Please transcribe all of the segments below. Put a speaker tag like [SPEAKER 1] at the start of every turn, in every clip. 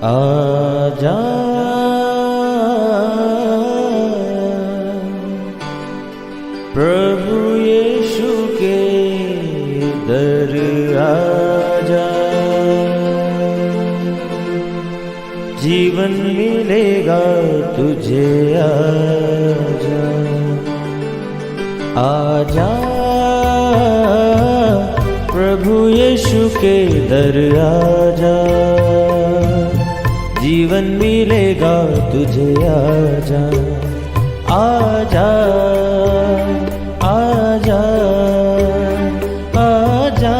[SPEAKER 1] आजा प्रभु यीशु के दर आजा, जीवन मिलेगा तुझे। आजा आजा प्रभु यीशु के दर आजा, जीवन मिलेगा तुझे। आजा आजा आजा आजा।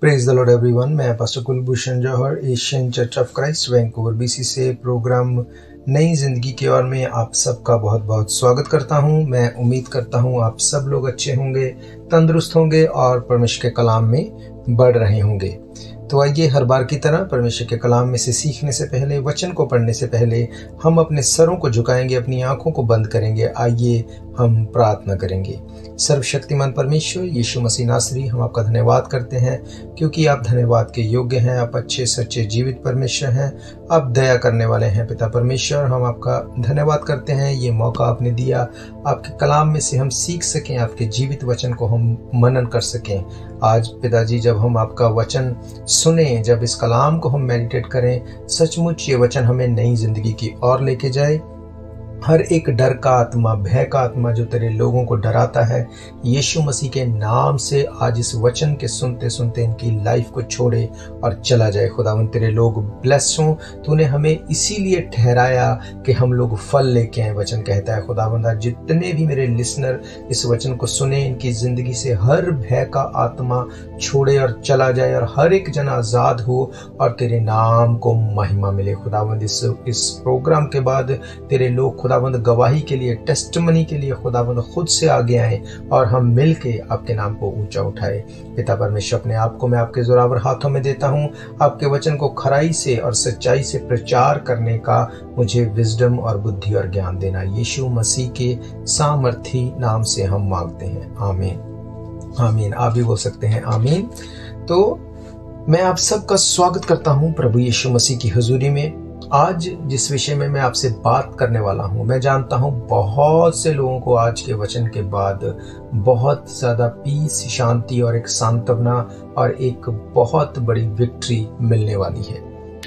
[SPEAKER 2] Praise the lord everyone. मैं pastor Kulbhushan Johar, Asian church of Christ Vancouver BC से प्रोग्राम नई जिंदगी की ओर में आप सबका बहुत बहुत स्वागत करता हूं। मैं उम्मीद करता हूं आप सब लोग अच्छे होंगे, तंदुरुस्त होंगे और परमेश्वर के कलाम में बढ़ रहे होंगे। तो आइए हर बार की तरह परमेश्वर के कलाम में से सीखने से पहले, वचन को पढ़ने से पहले हम अपने सरों को झुकाएंगे, अपनी आंखों को बंद करेंगे। आइए हम प्रार्थना करेंगे। सर्वशक्तिमान परमेश्वर यीशु मसीह नासरी, हम आपका धन्यवाद करते हैं क्योंकि आप धन्यवाद के योग्य हैं। आप अच्छे सच्चे जीवित परमेश्वर हैं, आप दया करने वाले हैं। पिता परमेश्वर, हम आपका धन्यवाद करते हैं, ये मौका आपने दिया आपके कलाम में से हम सीख सकें, आपके जीवित वचन को हम मनन कर सकें। आज पिताजी जब हम आपका वचन सुने, जब इस कलाम को हम मेडिटेट करें, सचमुच ये वचन हमें नई जिंदगी की ओर लेके जाए। हर एक डर का आत्मा, भय का आत्मा जो तेरे लोगों को डराता है, यीशु मसीह के नाम से आज इस वचन के सुनते सुनते इनकी लाइफ को छोड़े और चला जाए। खुदावन, तेरे लोग ब्लेस हों। तूने हमें इसीलिए ठहराया कि हम लोग फल लेके आए, वचन कहता है। खुदावन, जितने भी मेरे लिसनर इस वचन को सुने, इनकी जिंदगी से हर भय का आत्मा छोड़े और चला जाए और हर एक जन आजाद हो और तेरे नाम को महिमा मिले। खुदावंद, इस प्रोग्राम के बाद तेरे लोग खुदावंद गवाही के लिए, टेस्टमनी के लिए खुदावंद खुद से आगे आए और हम मिलके आपके नाम को ऊंचा उठाए। पिता परमेश्वर, अपने आप को मैं आपके जोरावर हाथों में देता हूं। आपके वचन को खराई से और सच्चाई से प्रचार करने का मुझे विजडम और बुद्धि और ज्ञान देना। यीशु मसीह के सामर्थी नाम से हम मांगते हैं, आमीन आमीन। आप भी बोल सकते हैं आमीन। तो मैं आप सबका स्वागत करता हूं प्रभु यीशु मसीह की हुजूरी में। आज जिस विषय में मैं आपसे बात करने वाला हूं, मैं जानता हूं बहुत से लोगों को आज के वचन के बाद बहुत ज़्यादा पीस, शांति और एक सांत्वना और एक बहुत बड़ी विक्ट्री मिलने वाली है।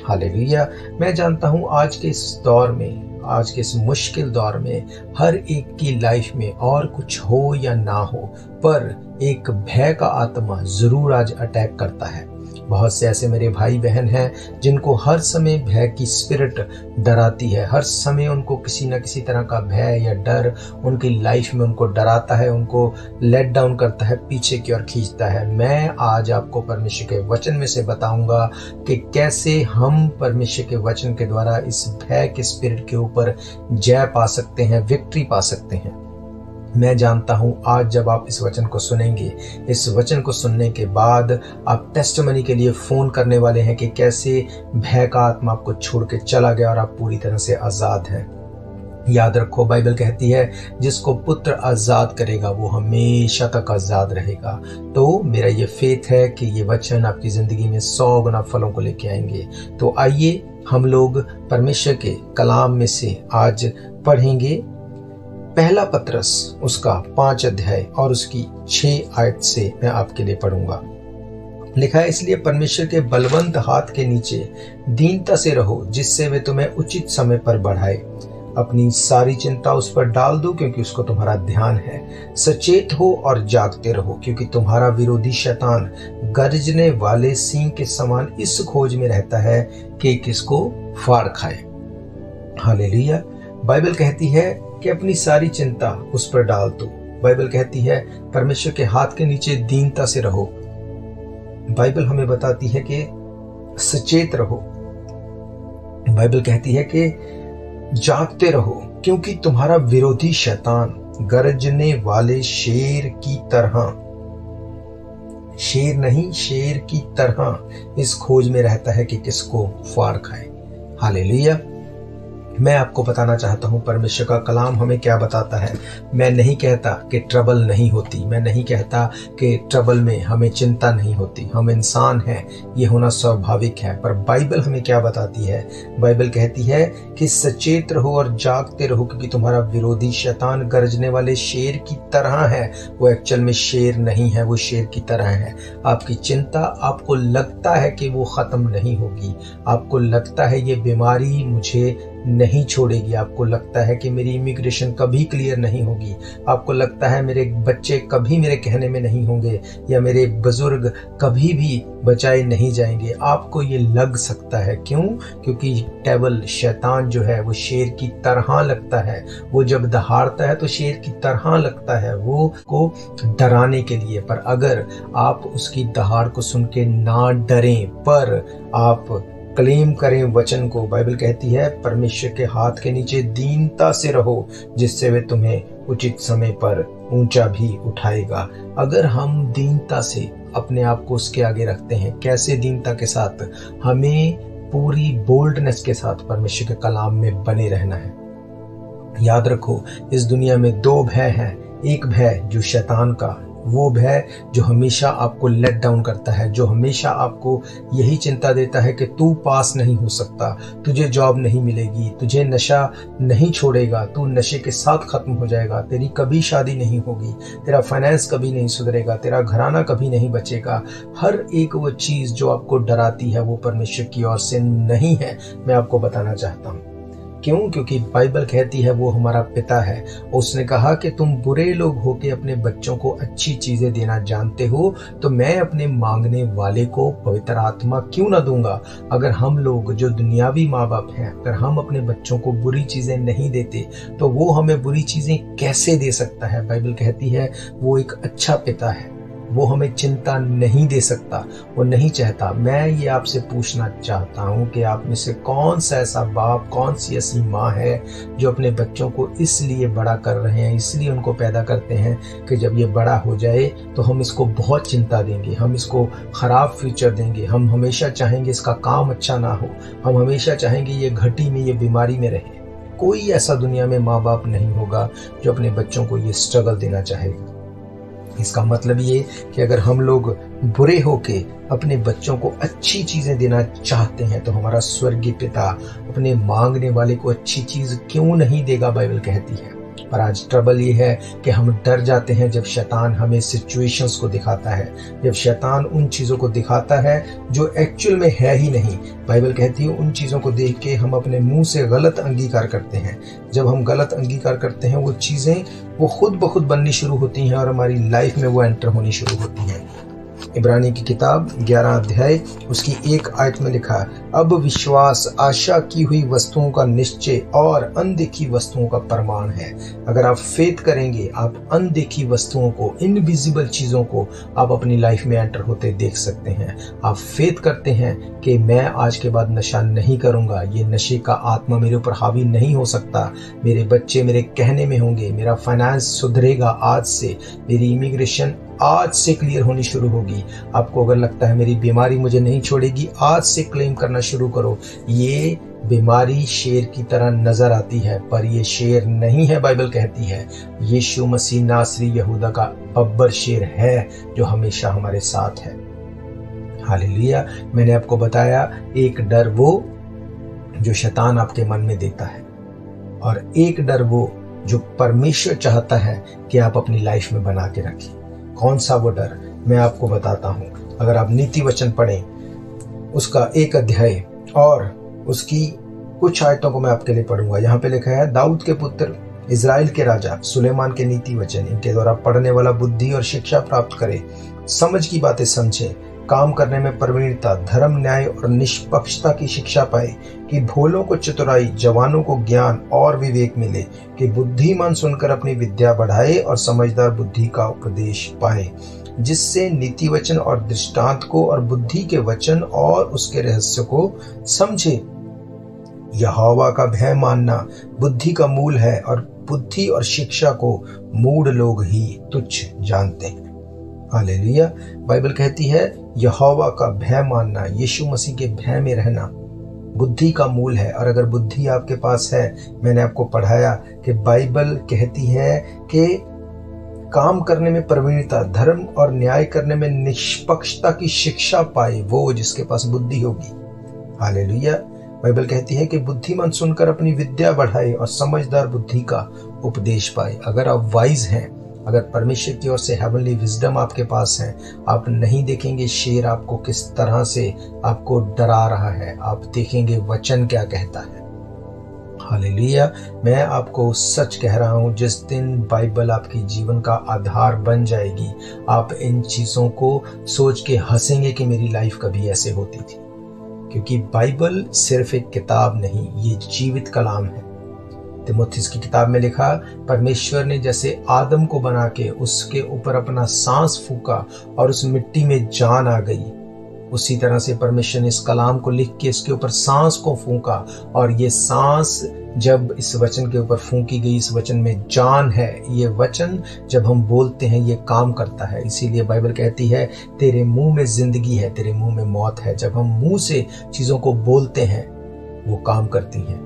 [SPEAKER 2] हालेलुया। मैं जानता हूं आज के इस दौर में, आज के इस मुश्किल दौर में हर एक की लाइफ में और कुछ हो या ना हो, पर एक भय का आत्मा जरूर आज अटैक करता है। बहुत से ऐसे मेरे भाई बहन हैं जिनको हर समय भय की स्पिरिट डराती है। हर समय उनको किसी न किसी तरह का भय या डर उनकी लाइफ में उनको डराता है, उनको लेट डाउन करता है, पीछे की ओर खींचता है। मैं आज आपको परमेश्वर के वचन में से बताऊंगा कि कैसे हम परमेश्वर के वचन के द्वारा इस भय के स्पिरिट के ऊपर जय पा सकते हैं, विक्ट्री पा सकते हैं। मैं जानता हूं आज जब आप इस वचन को सुनेंगे, इस वचन को सुनने के बाद आप टेस्टमनी के लिए फोन करने वाले हैं कि कैसे भय का आत्मा आपको छोड़ के चला गया और आप पूरी तरह से आजाद हैं। याद रखो, बाइबल कहती है जिसको पुत्र आजाद करेगा वो हमेशा तक आजाद रहेगा। तो मेरा ये फेथ है कि ये वचन आपकी जिंदगी में 100 गुना फलों को लेके आएंगे। तो आइए हम लोग परमेश्वर के कलाम में से आज पढ़ेंगे पहला पत्रस, उसका 5 अध्याय और उसकी 6 आयत से मैं आपके लिए पढ़ूंगा। लिखा है, इसलिए परमेश्वर के बलवंत हाथ के नीचे दीनता से रहो, जिससे वे तुम्हें उचित समय पर बढ़ाए। अपनी सारी चिंता उस पर डाल दो क्योंकि उसको तुम्हारा ध्यान है। सचेत हो और जागते रहो क्योंकि तुम्हारा विरोधी शैतान गरजने वाले सिंह के समान इस खोज में रहता है कि किसको फाड़ खाए। हालेलुया। बाइबल कहती है कि अपनी सारी चिंता उस पर डाल दो। बाइबल कहती है परमेश्वर के हाथ के नीचे दीनता से रहो। बाइबल हमें बताती है कि सचेत रहो। बाइबल कहती है कि जागते रहो क्योंकि तुम्हारा विरोधी शैतान गरजने वाले शेर की तरह, शेर नहीं, शेर की तरह इस खोज में रहता है कि किसको फाड़ खाए। हालेलुया। मैं आपको बताना चाहता हूँ परमेश्वर का कलाम हमें क्या बताता है। मैं नहीं कहता कि ट्रबल नहीं होती, मैं नहीं कहता कि ट्रबल में हमें चिंता नहीं होती। हम इंसान हैं, ये होना स्वाभाविक है। पर बाइबल हमें क्या बताती है? बाइबल कहती है कि सचेत रहो और जागते रहो, क्योंकि तुम्हारा विरोधी शैतान गरजने वाले शेर की तरह है। वो एक्चुअल में शेर नहीं है, वो शेर की तरह है। आपकी चिंता, आपको लगता है कि वो ख़त्म नहीं होगी, आपको लगता है ये बीमारी मुझे नहीं छोड़ेगी, आपको लगता है कि मेरी इमिग्रेशन कभी क्लियर नहीं होगी, आपको लगता है मेरे बच्चे कभी मेरे कहने में नहीं होंगे, या मेरे बुजुर्ग कभी भी बचाए नहीं जाएंगे। आपको ये लग सकता है। क्यों? क्योंकि डेविल, शैतान जो है वो शेर की तरह लगता है। वो जब दहाड़ता है तो शेर की तरह लगता है, वो को डराने के लिए। पर अगर आप उसकी दहाड़ को सुन के ना डरें, पर आप क्लेम करें वचन को, बाइबल कहती है परमेश्वर के हाथ के नीचे दीनता से रहो, जिससे वे तुम्हें उचित समय पर ऊंचा भी उठाएगा। अगर हम दीनता से अपने आप को उसके आगे रखते हैं, कैसे दीनता के साथ? हमें पूरी बोल्डनेस के साथ परमेश्वर के कलाम में बने रहना है। याद रखो, इस दुनिया में दो भय हैं। एक भय जो शैतान का, वो भय जो हमेशा आपको लेट डाउन करता है, जो हमेशा आपको यही चिंता देता है कि तू पास नहीं हो सकता, तुझे जॉब नहीं मिलेगी, तुझे नशा नहीं छोड़ेगा, तू नशे के साथ खत्म हो जाएगा, तेरी कभी शादी नहीं होगी, तेरा फाइनेंस कभी नहीं सुधरेगा, तेरा घराना कभी नहीं बचेगा। हर एक वो चीज़ जो आपको डराती है वो परमेश्वर की ओर से नहीं है। मैं आपको बताना चाहता हूँ। क्यों? क्योंकि बाइबल कहती है वो हमारा पिता है। उसने कहा कि तुम बुरे लोग होके अपने बच्चों को अच्छी चीजें देना जानते हो, तो मैं अपने मांगने वाले को पवित्र आत्मा क्यों ना दूंगा। अगर हम लोग जो दुनियावी माँ बाप हैं, अगर हम अपने बच्चों को बुरी चीजें नहीं देते, तो वो हमें बुरी चीजें कैसे दे सकता है? बाइबल कहती है वो एक अच्छा पिता है, वो हमें चिंता नहीं दे सकता, वो नहीं चाहता। मैं ये आपसे पूछना चाहता हूँ कि आप में से कौन सा ऐसा बाप, कौन सी ऐसी माँ है जो अपने बच्चों को इसलिए बड़ा कर रहे हैं, इसलिए उनको पैदा करते हैं कि जब ये बड़ा हो जाए तो हम इसको बहुत चिंता देंगे, हम इसको खराब फ्यूचर देंगे, हम हमेशा चाहेंगे इसका काम अच्छा ना हो, हम हमेशा चाहेंगे ये घटी में, ये बीमारी में रहे। कोई ऐसा दुनिया में माँ बाप नहीं होगा जो अपने बच्चों को ये स्ट्रगल देना चाहेगा। इसका मतलब ये कि अगर हम लोग बुरे होके अपने बच्चों को अच्छी चीजें देना चाहते हैं, तो हमारा स्वर्गीय पिता अपने मांगने वाले को अच्छी चीज क्यों नहीं देगा? बाइबल कहती है। पर आज ट्रबल ये है कि हम डर जाते हैं जब शैतान हमें सिचुएशंस को दिखाता है, जब शैतान उन चीज़ों को दिखाता है जो एक्चुअल में है ही नहीं। बाइबल कहती है उन चीज़ों को देख के हम अपने मुंह से गलत अंगीकार करते हैं। जब हम गलत अंगीकार करते हैं, वो चीज़ें वो खुद ब खुद बननी शुरू होती हैं और हमारी लाइफ में वो एंटर होनी शुरू होती हैं। इब्रानी की किताब 11 अध्याय उसकी 1 आयत में लिखा है, अब विश्वास आशा की हुई वस्तुओं का निश्चय और अनदेखी वस्तुओं का प्रमाण है। अगर आप फेथ करेंगे, आप अनदेखी वस्तुओं को, इनविजिबल चीज़ों को आप अपनी लाइफ में एंटर होते देख सकते हैं। आप फेथ करते हैं कि मैं आज के बाद नशा नहीं करूंगा, ये नशे का आत्मा मेरे ऊपर हावी नहीं हो सकता, मेरे बच्चे मेरे कहने में होंगे, मेरा फाइनेंस सुधरेगा आज से, मेरी इमिग्रेशन आज से क्लियर होनी शुरू होगी। आपको अगर लगता है मेरी बीमारी मुझे नहीं छोड़ेगी, आज से क्लेम करना शुरू करो। ये बीमारी शेर की तरह नजर आती है, पर ये शेर नहीं है। बाइबल कहती है यीशु मसीह नासरी यहूदा का बब्बर शेर है जो हमेशा हमारे साथ है। हालेलुया। मैंने आपको बताया एक डर वो जो शैतान आपके मन में देता है, और एक डर वो जो परमेश्वर चाहता है कि आप अपनी लाइफ में बना के रखें। कौन सा वो डर? मैं आपको बताता हूँ। अगर आप नीति वचन पढ़ें उसका 1 अध्याय और उसकी कुछ आयतों को मैं आपके लिए पढ़ूंगा। यहाँ पे लिखा है, दाऊद के पुत्र इज़राइल के राजा सुलेमान के नीति वचन, इनके द्वारा पढ़ने वाला बुद्धि और शिक्षा प्राप्त करे, समझ की बातें समझे, काम करने में प्रवीणता, धर्म, न्याय और निष्पक्षता की शिक्षा पाए, कि भोलों को चतुराई, जवानों को ज्ञान और विवेक मिले, कि बुद्धिमान सुनकर अपनी विद्या बढ़ाए और समझदार बुद्धि का उपदेश पाए, जिससे नीति वचन और दृष्टांत को और बुद्धि के वचन और उसके रहस्य को समझे। यहोवा का भय मानना बुद्धि का मूल है, और बुद्धि और शिक्षा को मूढ़ लोग ही तुच्छ जानते हैं। हालेलुया। बाइबल कहती है यहोवा का भय मानना, यीशु मसीह के भय में रहना, बुद्धि का मूल है। और अगर बुद्धि आपके पास है, मैंने आपको पढ़ाया कि बाइबल कहती है कि काम करने में प्रवीणता, धर्म और न्याय करने में निष्पक्षता की शिक्षा पाए वो जिसके पास बुद्धि होगी। हालेलुया। बाइबल कहती है कि बुद्धिमान सुनकर अपनी विद्या बढ़ाए और समझदार बुद्धि का उपदेश पाए। अगर आप वाइज हैं, अगर परमेश्वर की ओर से हेवनली विजडम आपके पास है, आप नहीं देखेंगे शेर आपको किस तरह से आपको डरा रहा है, आप देखेंगे वचन क्या कहता है। हालेलुया। मैं आपको सच कह रहा हूँ, जिस दिन बाइबल आपके जीवन का आधार बन जाएगी, आप इन चीज़ों को सोच के हंसेंगे कि मेरी लाइफ कभी ऐसे होती थी। क्योंकि बाइबल सिर्फ एक किताब नहीं, ये जीवित कलाम है। तीमुथियुस की किताब में लिखा, परमेश्वर ने जैसे आदम को बना के उसके ऊपर अपना सांस फूका और उस मिट्टी में जान आ गई, उसी तरह से परमेश्वर ने इस कलाम को लिख के इसके ऊपर सांस को फूंका, और ये सांस जब इस वचन के ऊपर फूंकी गई, इस वचन में जान है। ये वचन जब हम बोलते हैं ये काम करता है। इसीलिए बाइबल कहती है तेरे मुंह में जिंदगी है, तेरे मुंह में मौत है। जब हम मुंह से चीजों को बोलते हैं वो काम करती हैं।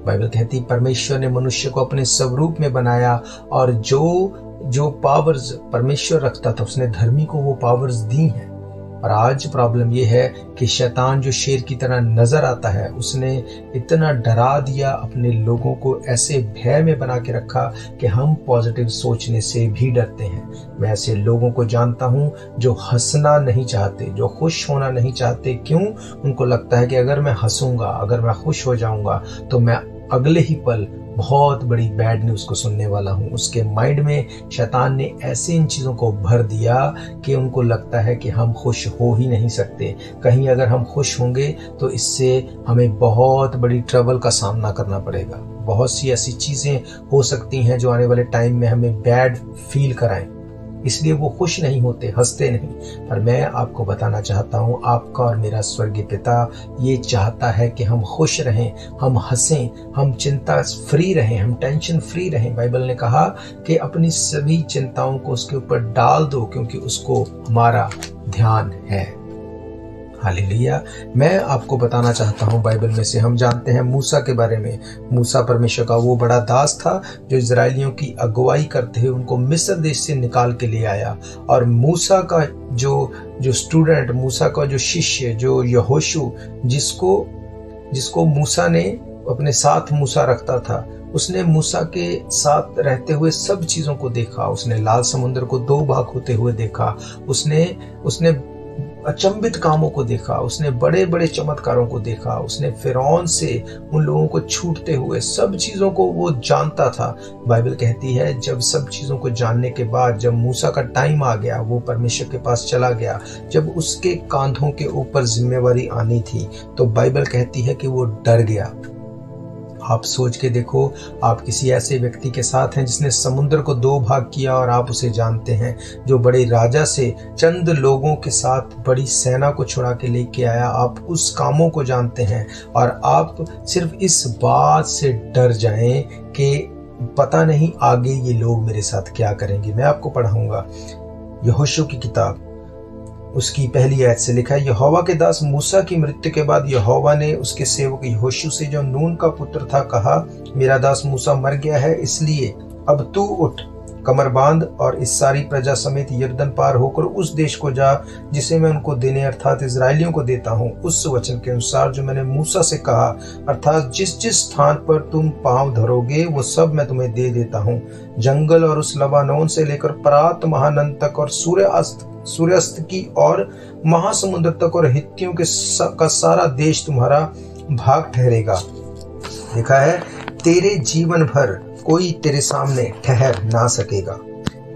[SPEAKER 2] बाइबल कहती है परमेश्वर ने मनुष्य को अपने स्वरूप में बनाया, और जो पावर्स परमेश्वर रखता था उसने धर्मी को वो पावर्स दी हैं। और आज प्रॉब्लम ये है कि शैतान जो शेर की तरह नजर आता है, उसने इतना डरा दिया अपने लोगों को, ऐसे भय में बना के रखा कि हम पॉजिटिव सोचने से भी डरते हैं। मैं ऐसे लोगों को जानता हूं जो हंसना नहीं चाहते, जो खुश होना नहीं चाहते। क्यों? उनको लगता है कि अगर मैं हंसूंगा, अगर मैं खुश हो जाऊंगा तो मैं अगले ही पल बहुत बड़ी बैड न्यूज को सुनने वाला हूं। उसके माइंड में शैतान ने ऐसे इन चीजों को भर दिया कि उनको लगता है कि हम खुश हो ही नहीं सकते। कहीं अगर हम खुश होंगे तो इससे हमें बहुत बड़ी ट्रबल का सामना करना पड़ेगा। बहुत सी ऐसी चीजें हो सकती हैं जो आने वाले टाइम में हमें बैड फील कराएं, इसलिए वो खुश नहीं होते, हंसते नहीं। पर मैं आपको बताना चाहता हूँ, आपका और मेरा स्वर्गीय पिता ये चाहता है कि हम खुश रहें, हम हंसें, हम चिंता फ्री रहें, हम टेंशन फ्री रहें। बाइबल ने कहा कि अपनी सभी चिंताओं को उसके ऊपर डाल दो, क्योंकि उसको हमारा ध्यान है। हालेलुया। मैं आपको बताना चाहता हूँ, बाइबल में से हम जानते हैं मूसा के बारे में। मूसा परमेश्वर का वो बड़ा दास था जो इजरायलियों की अगुवाई करते हुए उनको मिस्र देश से निकाल के ले आया। और मूसा का जो स्टूडेंट, मूसा का जो शिष्य, जो यहोशू, जिसको मूसा ने अपने साथ मूसा रखता था, उसने मूसा के साथ रहते हुए सब चीजों को देखा। उसने लाल समुद्र को दो भाग होते हुए देखा, उसने अचंभित कामों को देखा, उसने बड़े बड़े चमत्कारों को देखा, उसने फिरौन से उन लोगों को छूटते हुए सब चीजों को वो जानता था। बाइबल कहती है जब सब चीजों को जानने के बाद जब मूसा का टाइम आ गया, वो परमेश्वर के पास चला गया, जब उसके कांधों के ऊपर जिम्मेवारी आनी थी, तो बाइबल कहती है कि वो डर गया। आप सोच के देखो, आप किसी ऐसे व्यक्ति के साथ हैं जिसने समुद्र को दो भाग किया, और आप उसे जानते हैं, जो बड़े राजा से चंद लोगों के साथ बड़ी सेना को छुड़ा के लेके आया। आप उस कामों को जानते हैं, और आप सिर्फ इस बात से डर जाएं कि पता नहीं आगे ये लोग मेरे साथ क्या करेंगे। मैं आपको पढ़ाऊंगा यहोशू की किताब, उसकी पहली आयत से लिखा है, यहोवा के दास मूसा की मृत्यु के बाद यहोवा ने उसके सेवक यहोशू से, जो नून का पुत्र था, कहा, मेरा दास मूसा मर गया है, इसलिए अब तू उठ, कमर बांध और इस सारी प्रजा समेत यरदन पार होकर उस देश को जा जिसे मैं उनको देने अर्थात इजराइलियों को देता हूँ, उस वचन के अनुसार जो मैंने मूसा से कहा, अर्थात जिस जिस स्थान पर तुम पांव धरोगे वो सब मैं तुम्हें दे देता हूँ। जंगल और उस लबानोन से लेकर परात महानद तक और सूर्यास्त की और महासमुद्र तक और हित्तियों का सारा देश तुम्हारा भाग ठहरेगा। लिखा है, तेरे जीवन भर कोई तेरे सामने ठहर ना सकेगा।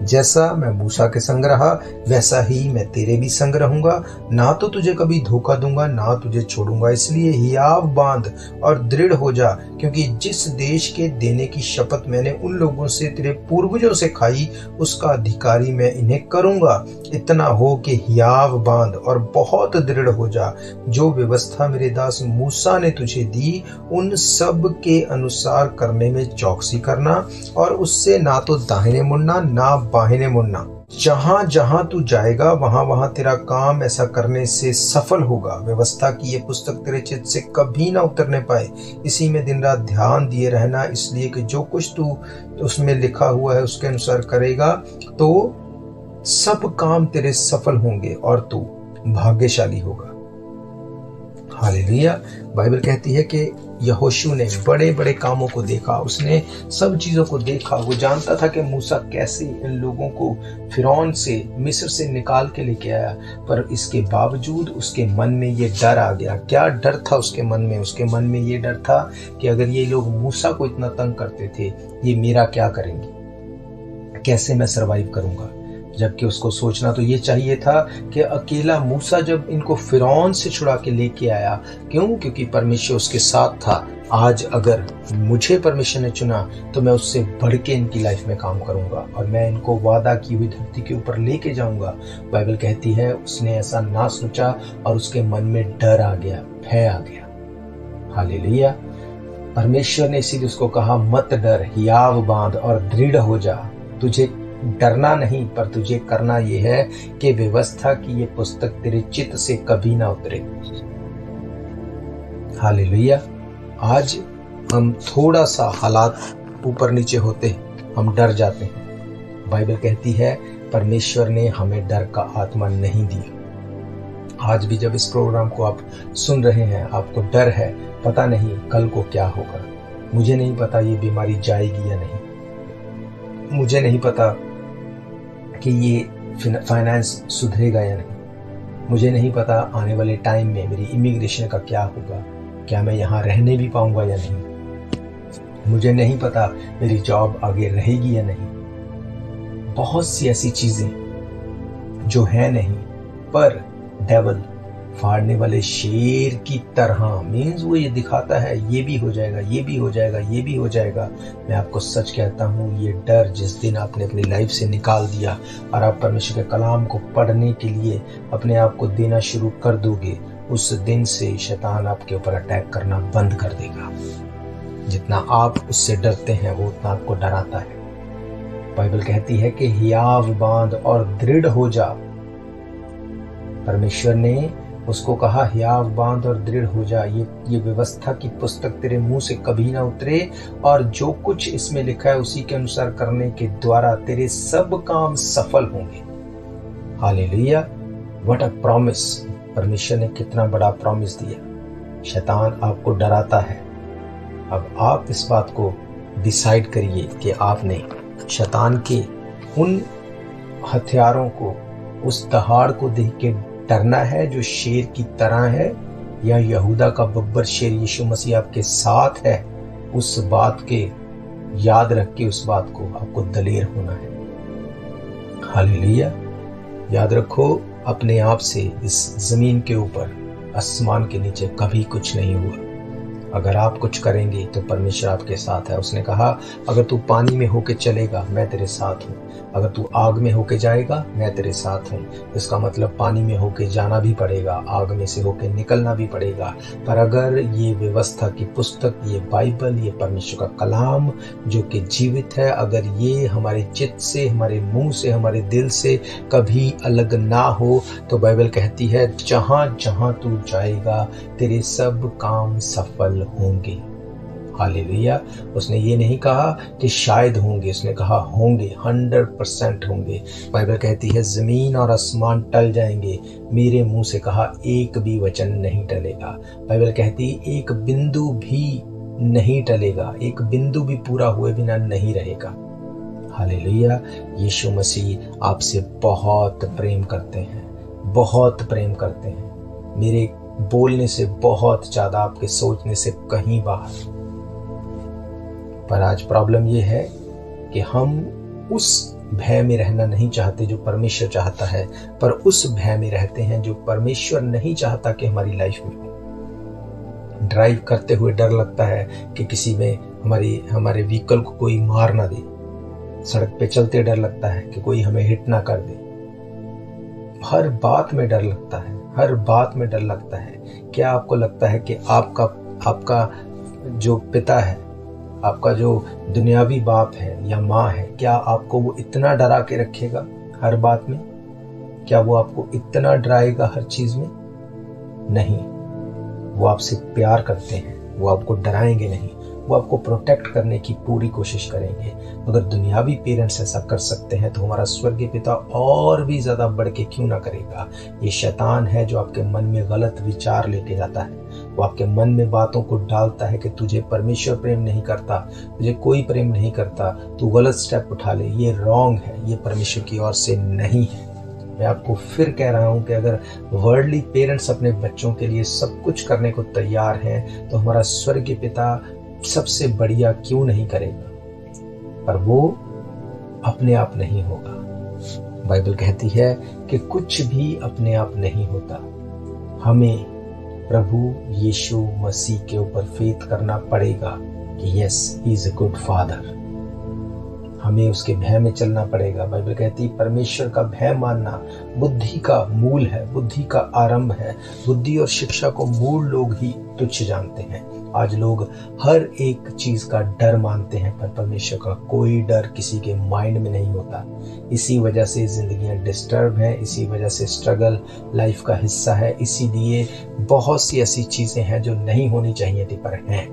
[SPEAKER 2] जैसा मैं मूसा के संग रहा वैसा ही मैं तेरे भी संग रहूंगा, ना तो तुझे कभी धोखा दूंगा ना तुझे छोड़ूंगा। इसलिए हियाव बांध और दृढ़ हो जा, क्योंकि जिस देश के देने की शपथ मैंने उन लोगों से तेरे पूर्वजों से खाई उसका अधिकारी मैं इन्हें करूंगा। इतना हो कि हियाव बांध और बहुत दृढ़ हो जा। जो व्यवस्था मेरे दास मूसा ने तुझे दी उन सब के अनुसार करने में चौकसी करना, और उससे ना तो दाहिने मुड़ना ना बाहिने मुड़ना। जहां जहां तू जाएगा वहां वहां तेरा काम ऐसा करने से सफल होगा। व्यवस्था की ये पुस्तक तेरे चित्त से कभी ना उतरने पाए, इसी में दिन रात ध्यान दिए रहना, इसलिए कि जो कुछ तू उसमें लिखा हुआ है उसके अनुसार करेगा तो सब काम तेरे सफल होंगे और तू भाग्यशाली होगा। हालेलुया। बाइबल कहती है कि यहोशू ने बड़े बड़े कामों को देखा, उसने सब चीजों को देखा। वो जानता था कि मूसा कैसे इन लोगों को फिरौन से, मिस्र से निकाल के लेके आया, पर इसके बावजूद उसके मन में ये डर आ गया। क्या डर था उसके मन में? उसके मन में ये डर था कि अगर ये लोग मूसा को इतना तंग करते थे, ये मेरा क्या करेंगे, कैसे मैं सरवाइव करूंगा। जबकि उसको सोचना तो ये चाहिए था कि अकेला मूसा जब इनको फिरौन से छुड़ा के लेके आया, क्यों? क्योंकि परमेश्वर उसके साथ था। आज अगर मुझे परमेश्वर ने चुना तो मैं उससे बढ़ के इनकी लाइफ में काम करूंगा और मैं इनको वादा की हुई धरती के ऊपर लेके जाऊंगा। बाइबल कहती है उसने ऐसा ना सोचा और उसके मन में डर आ गया, भय आ गया। हालेलुया। परमेश्वर ने इसीलिए उसको कहा, मत डर, हियाव बांध और दृढ़ हो जा। तुझे डरना नहीं, पर तुझे करना यह है कि व्यवस्था की ये पुस्तक तेरे चित्त से कभी ना उतरे। हालेलुया। आज हम थोड़ा सा हालात ऊपर नीचे होते हम डर जाते हैं। बाइबल कहती है परमेश्वर ने हमें डर का आत्मा नहीं दिया। आज भी जब इस प्रोग्राम को आप सुन रहे हैं, आपको डर है, पता नहीं कल को क्या होगा, मुझे नहीं पता ये बीमारी जाएगी या नहीं, मुझे नहीं पता कि ये फाइनेंस सुधरेगा या नहीं, मुझे नहीं पता आने वाले टाइम में मेरी इमिग्रेशन का क्या होगा, क्या मैं यहाँ रहने भी पाऊंगा या नहीं, मुझे नहीं पता मेरी जॉब आगे रहेगी या नहीं। बहुत सी ऐसी चीजें जो है नहीं, पर डेविल फाड़ने वाले शेर की तरह मीन्स वो ये दिखाता है ये भी हो जाएगा, ये भी हो जाएगा, ये भी हो जाएगा। मैं आपको सच कहता हूँ, ये डर जिस दिन आपने अपनी लाइफ से निकाल दिया और आप परमेश्वर के कलाम को पढ़ने के लिए अपने आप को देना शुरू कर दोगे, उस दिन से शैतान आपके ऊपर अटैक करना बंद कर देगा। जितना आप उससे डरते हैं वो उतना आपको डराता है। बाइबल कहती है कि हियाव बांध और दृढ़ हो जा। परमेश्वर ने उसको कहा हियाव बांध और दृढ़ हो जा, ये व्यवस्था की पुस्तक तेरे मुंह से कभी ना उतरे और जो कुछ इसमें लिखा है उसी के अनुसार करने के द्वारा तेरे सब काम सफल होंगे। हालेलुया। What a promise. परमेश्वर ने कितना बड़ा प्रॉमिस दिया। शैतान आपको डराता है। अब आप इस बात को डिसाइड करिए कि आपने शैतान के उन हथियारों को, उस दहाड़ को देख के डरना है जो शेर की तरह है, या यहूदा का बब्बर शेर यीशु मसीह आपके साथ है। उस बात के याद रख के उस बात को आपको दलेर होना है। हालेलुया। याद रखो, अपने आप से इस जमीन के ऊपर, आसमान के नीचे कभी कुछ नहीं हुआ। अगर आप कुछ करेंगे तो परमेश्वर आपके साथ है। उसने कहा अगर तू पानी में होके चलेगा मैं तेरे साथ हूँ, अगर तू आग में होके जाएगा मैं तेरे साथ हूँ। इसका मतलब पानी में होके जाना भी पड़ेगा, आग में से होके निकलना भी पड़ेगा। पर अगर ये व्यवस्था की पुस्तक, ये बाइबल, ये परमेश्वर का कलाम जो कि जीवित है, अगर ये हमारे चित्त से, हमारे मुंह से, हमारे दिल से कभी अलग ना हो, तो बाइबल कहती है जहां जहां तू जाएगा तेरे सब काम सफल होंगे। हालेलुया। उसने ये नहीं कहा कि शायद होंगे, उसने कहा होंगे, 100% होंगे। बाइबल कहती है जमीन और आसमान टल जाएंगे, मेरे मुंह से कहा एक भी वचन नहीं टलेगा। बाइबल कहती है एक बिंदु भी नहीं टलेगा, एक बिंदु भी पूरा हुए बिना नहीं रहेगा। हालेलुया। यीशु मसीह आपसे बहुत प्रेम करते हैं, बहुत प्रेम करते हैं, मेरे बोलने से बहुत ज्यादा, आपके सोचने से कहीं बाहर। पर आज प्रॉब्लम यह है कि हम उस भय में रहना नहीं चाहते जो परमेश्वर चाहता है, पर उस भय में रहते हैं जो परमेश्वर नहीं चाहता कि हमारी लाइफ में हो। ड्राइव करते हुए डर लगता है कि किसी में हमारे व्हीकल को कोई मार ना दे। सड़क पे चलते डर लगता है कि कोई हमें हिट ना कर दे। हर बात में डर लगता है, हर बात में डर लगता है। क्या आपको लगता है कि आपका जो पिता है, आपका जो दुनियावी बाप है या माँ है, क्या आपको वो इतना डरा के रखेगा? हर बात में? क्या वो आपको इतना डराएगा हर चीज में? नहीं, वो आपसे प्यार करते हैं, वो आपको डराएंगे नहीं, वो आपको प्रोटेक्ट करने की पूरी कोशिश करेंगे। अगर दुनियावी पेरेंट्स ऐसा कर सकते हैं तो हमारा स्वर्गीय पिता और भी ज्यादा बढ़ के क्यों ना करेगा। ये शैतान है जो आपके मन में गलत विचार लेके जाता है। वो आपके मन में बातों को डालता है कि तुझे परमेश्वर प्रेम नहीं करता, तुझे कोई प्रेम नहीं करता, तू गलत स्टेप उठा ले। ये रॉन्ग है, ये परमेश्वर की ओर से नहीं है। मैं आपको फिर कह रहा हूं कि अगर वर्ल्डली पेरेंट्स अपने बच्चों के लिए सब कुछ करने को तैयार हैं तो हमारा स्वर्गीय पिता सबसे बढ़िया क्यों नहीं करेगा। पर वो अपने आप नहीं होगा। बाइबल कहती है कि कुछ भी अपने आप नहीं होता। हमें प्रभु यीशु मसीह के ऊपर फेथ करना पड़ेगा कि yes, he is a good father. हमें उसके भय में चलना पड़ेगा। बाइबल कहती है परमेश्वर का भय मानना बुद्धि का मूल है, बुद्धि का आरंभ है। बुद्धि और शिक्षा को मूल लोग ही तुच्छ जानते हैं। आज लोग हर एक चीज का डर मानते हैं, पर परमेश्वर का कोई डर किसी के माइंड में नहीं होता। इसी वजह से जिंदगियां डिस्टर्ब हैं, इसी वजह से स्ट्रगल लाइफ का हिस्सा है। इसीलिए बहुत सी ऐसी चीजें हैं जो नहीं होनी चाहिए थी पर हैं।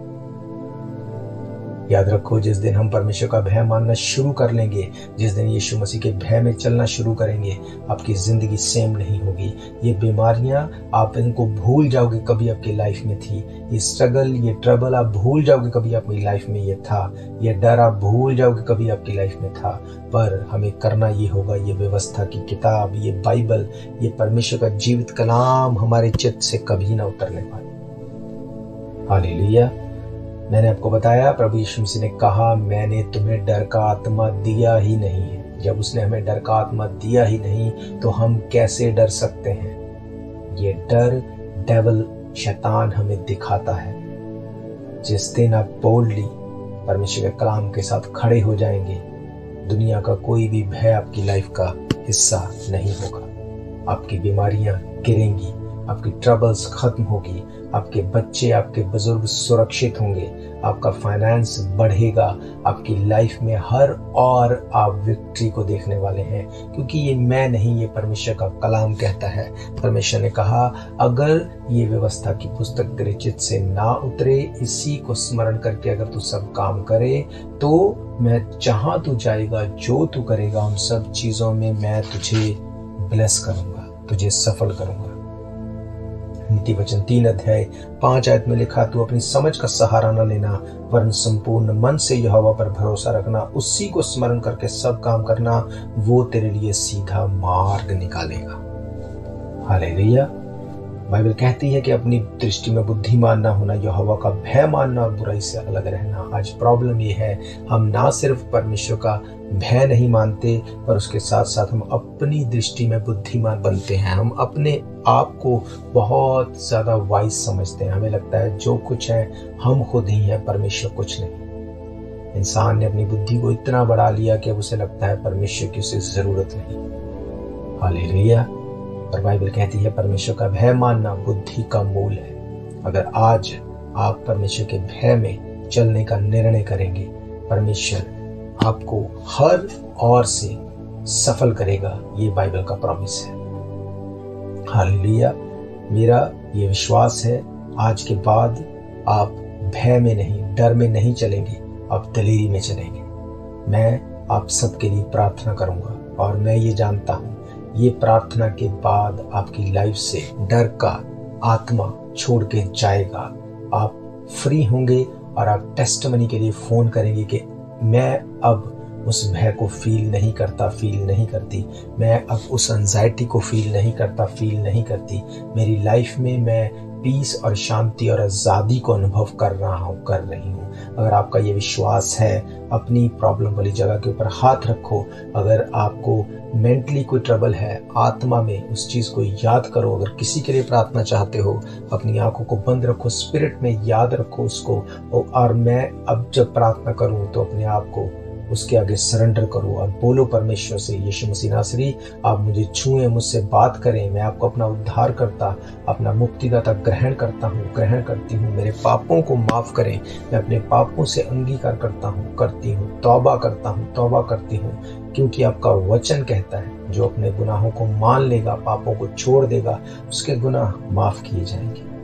[SPEAKER 2] याद रखो, जिस दिन हम परमेश्वर का भय मानना शुरू कर लेंगे, जिस दिन यीशु मसीह के भय में चलना शुरू करेंगे, आपकी जिंदगी सेम नहीं होगी। ये बीमारियां आप इनको भूल जाओगे कभी आपकी लाइफ में थी। ये स्ट्रगल, ये ट्रबल आप भूल जाओगे कभी आपकी लाइफ में ये था। ये डर आप भूल जाओगे कभी आपकी लाइफ में था। पर हमें करना ये होगा, ये व्यवस्था की किताब, ये बाइबल, ये परमेश्वर का जीवित कलाम हमारे चित्त से कभी ना उतरने पाए। हालेलुया। मैंने आपको बताया प्रभु यीशु मसीह ने कहा, मैंने तुम्हें डर का आत्मा दिया ही नहीं है। जब उसने हमें डर का आत्मा दिया ही नहीं तो हम कैसे डर सकते हैं। ये डर डेविल, शैतान हमें दिखाता है। जिस दिन आप बोल्डली परमेश्वर के कलाम के साथ खड़े हो जाएंगे, दुनिया का कोई भी भय आपकी लाइफ का हिस्सा नहीं होगा। आपकी बीमारियां गिरेंगी, आपकी ट्रबल्स खत्म होगी, आपके बच्चे, आपके बुजुर्ग सुरक्षित होंगे, आपका फाइनेंस बढ़ेगा, आपकी लाइफ में हर और आप विक्ट्री को देखने वाले हैं। क्योंकि ये मैं नहीं, ये परमेश्वर का कलाम कहता है। परमेश्वर ने कहा, अगर ये व्यवस्था की पुस्तक तेरे चित्त से ना उतरे, इसी को स्मरण करके अगर तू सब काम करे, तो मैं जहां तू जाएगा, जो तू करेगा, उन सब चीजों में मैं तुझे ब्लेस करूंगा, तुझे सफल करूंगा। नीति वचन 3 अध्याय 5 आयत में लिखा, तू अपनी समझ का सहारा न लेना, वरन संपूर्ण मन से यहोवा पर भरोसा रखना, उसी को स्मरण करके सब काम करना, वो तेरे लिए सीधा मार्ग निकालेगा। हालेलुया। बाइबल कहती है कि अपनी दृष्टि में बुद्धिमान ना होना, यहोवा का भय मानना और बुराई से अलग रहना। आज प्रॉब्लम ये है, हम ना सिर्फ परमेश्वर का भय नहीं मानते, पर उसके साथ साथ हम अपनी दृष्टि में बुद्धिमान बनते हैं। हम अपने आप को बहुत ज्यादा वाइज समझते हैं। हमें लगता है जो कुछ है हम खुद ही हैं, परमेश्वर कुछ नहीं। इंसान ने अपनी बुद्धि को इतना बढ़ा लिया कि अब उसे लगता है परमेश्वर की उसे जरूरत नहीं। हालेलुया। और बाइबल कहती है परमेश्वर का भय मानना बुद्धि का मूल है। अगर आज आप परमेश्वर के भय में चलने का निर्णय करेंगे, परमेश्वर आपको हर ओर से सफल करेगा। ये बाइबल का प्रॉमिस है। हालेलुया। मेरा ये विश्वास है, आज के बाद आप भय में नहीं, डर में नहीं चलेंगे, आप दलेरी में चलेंगे। मैं आप सबके लिए प्रार्थना करूंगा और मैं ये जानता हूं, ये प्रार्थना के बाद आपकी लाइफ से डर का आत्मा छोड़ के जाएगा। आप फ्री होंगे और आप टेस्टमनी के लिए फोन करेंगे कि मैं अब उस भय को फील नहीं करता, फील नहीं करती। मैं अब उस एंजाइटी को फील नहीं करता, फील नहीं करती। मेरी लाइफ में मैं पीस और शांति और आज़ादी को अनुभव कर रही हूँ। अगर आपका ये विश्वास है, अपनी प्रॉब्लम वाली जगह के ऊपर हाथ रखो। अगर आपको मेंटली कोई ट्रबल है, आत्मा में, उस चीज़ को याद करो। अगर किसी के लिए प्रार्थना चाहते हो, अपनी आंखों को बंद रखो, स्पिरिट में याद रखो उसको। और मैं अब जब प्रार्थना करूं तो अपने आप को उसके आगे सरेंडर करो और बोलो परमेश्वर से, यीशु मसीह नासरी, आप मुझे छुएं, मुझसे बात करें। मैं आपको अपना उद्धार करता, अपना मुक्तिदाता ग्रहण करता हूँ, ग्रहण करती हूँ। मेरे पापों को माफ करें। मैं अपने पापों से अंगीकार करता हूँ, करती हूँ, तौबा करता हूँ, तौबा करती हूँ। क्योंकि आपका वचन कहता है जो अपने गुनाहों को मान लेगा, पापों को छोड़ देगा, उसके गुनाह माफ किए जाएंगे।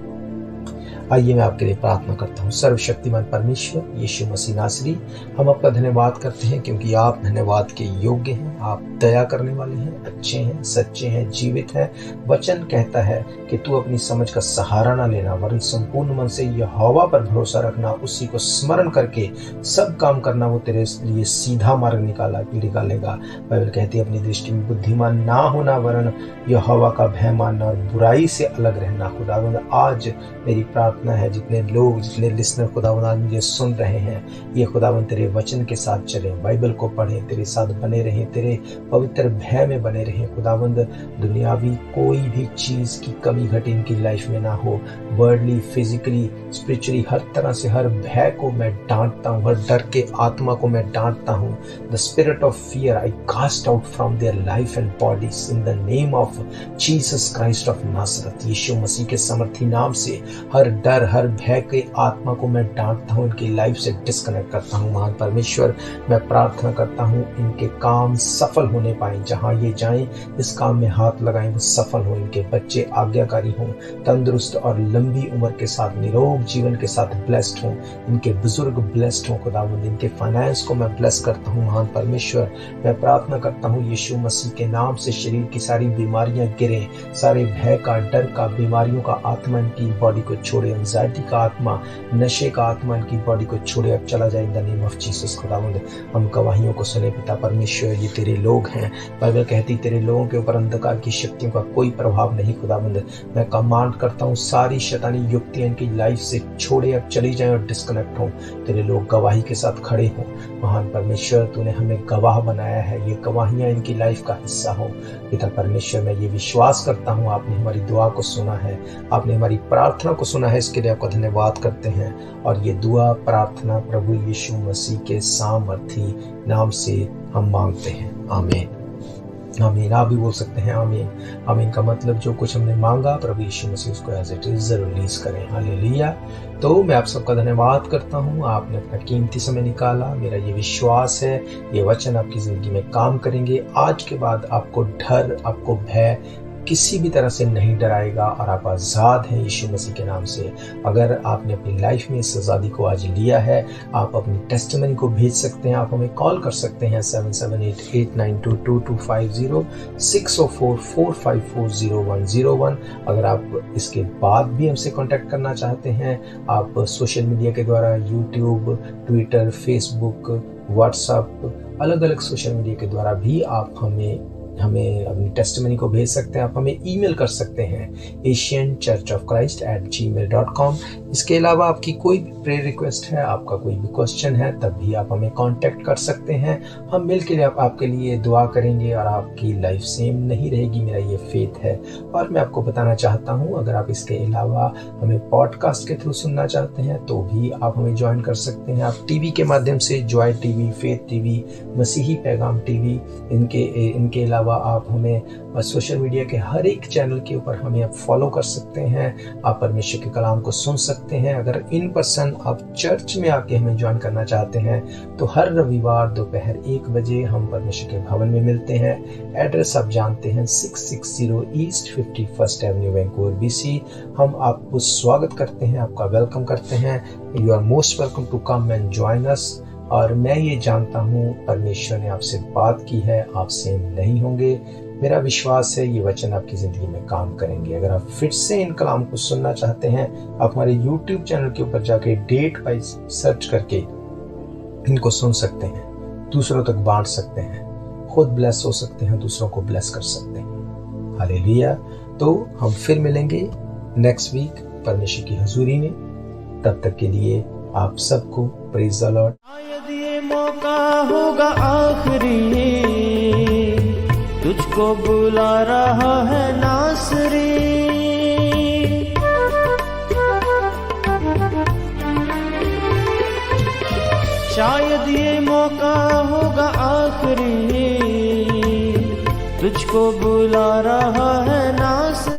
[SPEAKER 2] आइए मैं आपके लिए प्रार्थना करता हूँ। सर्वशक्तिमान परमेश्वर यीशु मसीह नासरी, हम आपका धन्यवाद करते हैं क्योंकि आप धन्यवाद के योग्य हैं। आप दया करने वाले हैं, अच्छे हैं, सच्चे हैं, जीवित हैं। वचन कहता है कि तू अपनी समझ का सहारा ना लेना, वरन संपूर्ण मन से यहोवा पर भरोसा रखना, उसी को स्मरण करके सब काम करना, वो तेरे लिए सीधा मार्ग निकालेगा। बाइबल कहती है अपनी दृष्टि में बुद्धिमान ना होना, वरन यहोवा का भय मानना और बुराई से अलग रहना। खुदावंद, आज मेरी प्रार्थना है जितने लोग, जितने लिसनर खुदावंद आज मुझे सुन रहे हैं, ये खुदावंद तेरे वचन के साथ चलें, बाइबल को पढ़ें, तेरे साथ बने रहें, तेरे पवित्र भय में बने रहें। खुदावंद, दुनियावी कोई भी चीज की कमी घटी इनकी लाइफ में ना हो। वर्डली, फिजिकली, स्पिरिचुअली, हर तरह से हर भय को मैं डांटता हूँ, हर डर के आत्मा को मैं डांटता हूँ। The spirit of fear I cast out from their life and bodies in the name of Jesus Christ of Nazareth. यीशु मसीह के समर्थी नाम से हर डर, हर भय के आत्मा को मैं डांटता हूँ, इनकी लाइफ से डिस्कनेक्ट करता हूँ। महान परमेश्वर, मैं प्रार्थना करता हूँ इनके काम सफल होने पाए, जहाँ ये जाएं इस काम में हाथ लगाएं वो सफल हो। इनके बच्चे आज्ञाकारी हों, तंदुरुस्त और लंबी उम्र के साथ, निरोग जीवन के साथ ब्लेस्ड हों। इनके बुजुर्ग ब्लेस्ड हों। खुदावंद, इनके फाइनेंस को मैं ब्लेस करता हूँ। महान परमेश्वर, मैं प्रार्थना करता हूँ यीशु मसीह के नाम से शरीर की सारी बीमारियां गिरे, सारे भय का, डर का, बीमारियों का आत्मा इनकी बॉडी को छोड़े, एंजाइटी का आत्मा, नशे का आत्मा इनकी बॉडी को छोड़े, अब चला जाए इन द नेम ऑफ जीसस। खुदावंद, हम गवाहियों को सुने पिता परमेश्वर, ये तेरे लोग हैं। बाइबल कहती तेरे लोगों के ऊपर अंधकार की शक्तियों का कोई प्रभाव नहीं। खुदावंद, मैं कमांड करता हूँ सारी शैतानी युक्तियां इनकी लाइफ से छोड़े, अब चली जाएं और डिस्कनेक्ट हो। तेरे लोग गवाही के साथ खड़े हों। महान परमेश्वर, तूने हमें गवाह बनाया है, ये गवाहियां इनकी लाइफ का हिस्सा हो। पिता परमेश्वर, मैं ये विश्वास करता हूँ आपने हमारी दुआ को सुना है, आपने हमारी प्रार्थना को सुना है, इसके लिए आपका धन्यवाद करते हैं। और ये दुआ प्रार्थना प्रभु यीशु मसीह के सामर्थी नाम से हम मांगते हैं। आमीन। आमीन। आप भी बोल सकते हैं आमीन। आमीन का मतलब जो कुछ हमने मांगा प्रभु यीशु मसीह उसको एज इट इज रिलीज करें। हालेलुया। तो मैं आप सबका धन्यवाद करता हूँ, आपने अपना कीमती समय निकाला। मेरा ये विश्वास है ये वचन आपकी जिंदगी में काम करेंगे। आज के बाद आपको डर, आपको भय किसी भी तरह से नहीं डराएगा और आप आज़ाद हैं यीशु मसीह के नाम से। अगर आपने अपनी लाइफ में इस आज़ादी को आज लिया है, आप अपनी टेस्टिमनी को भेज सकते हैं। आप हमें कॉल कर सकते हैं 7788922250 60445400101। अगर आप इसके बाद भी हमसे कांटेक्ट करना चाहते हैं, आप सोशल मीडिया के द्वारा यूट्यूब, ट्विटर, फेसबुक, व्हाट्सएप, अलग अलग सोशल मीडिया के द्वारा भी आप हमें अपनी टेस्टिमनी को भेज सकते हैं। आप हमें ईमेल कर सकते हैं asianchurchofchrist@gmail.com। इसके अलावा आपकी कोई भी प्रेयर रिक्वेस्ट है, आपका कोई भी क्वेश्चन है, तब भी आप हमें कांटेक्ट कर सकते हैं। हम मिल के आपके लिए दुआ करेंगे और आपकी लाइफ सेम नहीं रहेगी, मेरा ये फेथ है। और मैं आपको बताना चाहता हूँ, अगर आप इसके अलावा हमें पॉडकास्ट के थ्रू सुनना चाहते हैं तो भी आप हमें ज्वाइन कर सकते हैं। आप टीवी के माध्यम से जॉय टीवी, फेथ टीवी, मसीही पैगाम टीवी, इनके अलावा आप हमें सोशल मीडिया के हर एक चैनल के ऊपर हमें आप फॉलो कर सकते हैं। आप परमेश्वर के कलाम को सुन सकते हैं। अगर इन पर्सन आप चर्च में आके हमें ज्वाइन करना चाहते हैं तो हर रविवार दोपहर 1 बजे हम परमेश्वर के भवन में मिलते हैं। एड्रेस आप जानते हैं, 660 east 51st Avenue, Vancouver, BC। हम आपको स्वागत करते हैं, आपका वेलकम करते हैं। You are most welcome to come and join us. और मैं ये जानता हूँ परमेश्वर ने आपसे बात की है, आप सेम नहीं होंगे। मेरा विश्वास है ये वचन आपकी जिंदगी में काम करेंगे। अगर आप फिर से इन कलाम को सुनना चाहते हैं, आप हमारे YouTube चैनल के ऊपर जाके डेट बाय सर्च करके इनको सुन सकते हैं, दूसरों तक बांट सकते हैं, खुद ब्लेस हो सकते हैं, दूसरों को ब्लेस कर सकते हैं। हालेलुया। तो हम फिर मिलेंगे नेक्स्ट वीक परमेश्वर की हुजूरी में। तब तक के लिए आप सबको प्रेज द लॉर्ड।
[SPEAKER 1] शायद ये मौका होगा आखिरी, तुझको बुला रहा है नासरी। शायद ये मौका होगा आखिरी, तुझको बुला रहा है नासरी।